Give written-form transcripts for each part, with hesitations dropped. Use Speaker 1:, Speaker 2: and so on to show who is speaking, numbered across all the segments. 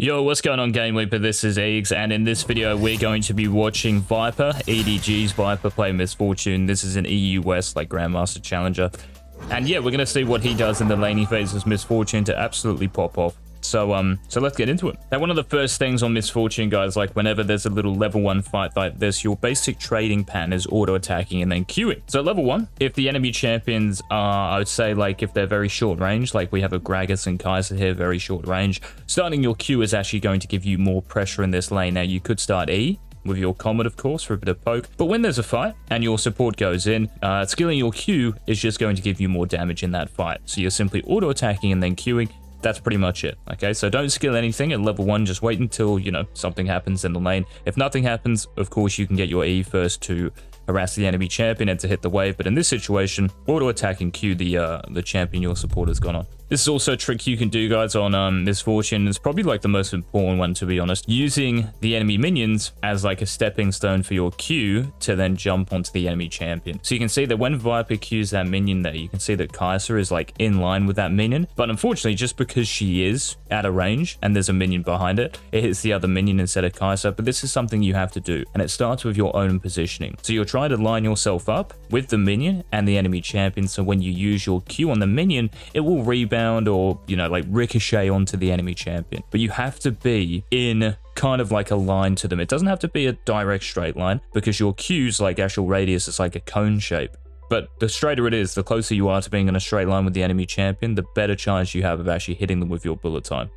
Speaker 1: Yo, what's going on, Game Leaper? This is EDG, and in this video, we're going to be watching Viper, EDG's Viper play Misfortune. This is an EU West, like Grandmaster Challenger. And yeah, we're going to see what he does in the laning phase as Misfortune to absolutely pop off. So let's get into it. Now, one of the first things on Misfortune, guys, like whenever there's a little level 1 fight like this, your basic trading pattern is auto-attacking and then queuing. So level 1, if the enemy champions are, I would say, like if they're very short range, like we have a Gragas and Kai'Sa here, very short range, starting your Q is actually going to give you more pressure in this lane. Now, you could start E with your Comet, of course, for a bit of poke. But when there's a fight and your support goes in, skilling your Q is just going to give you more damage in that fight. So you're simply auto-attacking and then queuing. That's pretty much it. Okay, so don't skill anything at level 1. Just wait until, you know, something happens in the lane. If nothing happens, of course, you can get your E first to harass the enemy champion and to hit the wave. But in this situation, auto-attack and queue the champion your support has gone on. This is also a trick you can do, guys, on Misfortune. It's probably like the most important one, to be honest. Using the enemy minions as like a stepping stone for your Q to then jump onto the enemy champion. So you can see that when Viper Qs that minion there, you can see that Kai'Sa is like in line with that minion. But unfortunately, just because she is out of range and there's a minion behind it, it hits the other minion instead of Kai'Sa. But this is something you have to do. And it starts with your own positioning. So you're trying to line yourself up with the minion and the enemy champion. So when you use your Q on the minion, it will rebound or, you know, like ricochet onto the enemy champion. But you have to be in kind of like a line to them. It doesn't have to be a direct straight line because your Q's like actual radius is like a cone shape. But the straighter it is, the closer you are to being in a straight line with the enemy champion, the better chance you have of actually hitting them with your bullet time.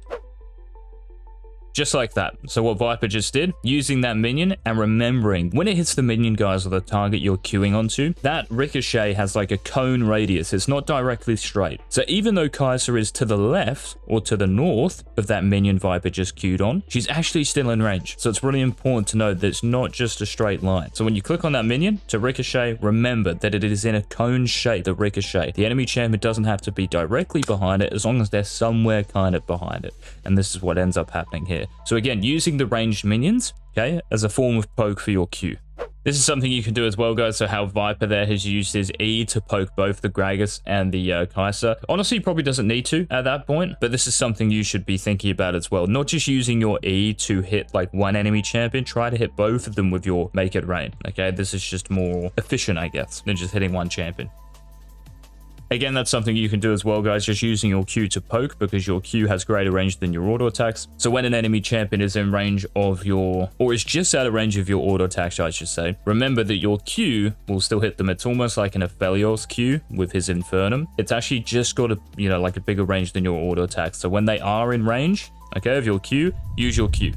Speaker 1: Just like that. So what Viper just did, using that minion and remembering when it hits the minion, guys, or the target you're queuing onto, that ricochet has like a cone radius. It's not directly straight. So even though Kai'Sa is to the left or to the north of that minion Viper just queued on, she's actually still in range. So it's really important to know that it's not just a straight line. So when you click on that minion to ricochet, remember that it is in a cone shape, the ricochet. The enemy champion doesn't have to be directly behind it as long as they're somewhere kind of behind it. And this is what ends up happening here. So again, using the ranged minions, okay, as a form of poke for your Q. This is something you can do as well, guys. So how Viper there has used his E to poke both the Gragas and the Kai'Sa. Honestly, he probably doesn't need to at that point, but this is something you should be thinking about as well. Not just using your E to hit like one enemy champion, try to hit both of them with your Make It Rain, okay? This is just more efficient, I guess, than just hitting one champion. Again, that's something you can do as well, guys, just using your Q to poke because your Q has greater range than your auto attacks. So when an enemy champion is in range of your, or is just out of range of your auto attacks, I should say, remember that your Q will still hit them. It's almost like an Aphelios Q with his Infernum. It's actually just got a, you know, like a bigger range than your auto attacks. So when they are in range, okay, of your Q, use your Q.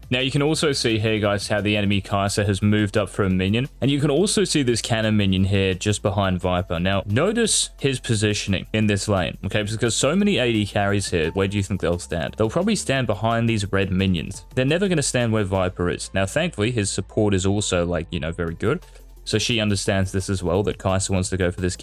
Speaker 1: Now, you can also see here, guys, how the enemy Kai'Sa has moved up for a minion. And you can also see this cannon minion here just behind Viper. Now, notice his positioning in this lane, okay? Because so many AD carries here, where do you think they'll stand? They'll probably stand behind these red minions. They're never going to stand where Viper is. Now, thankfully, his support is also, like, you know, very good. So she understands this as well, that Kai'Sa wants to go for this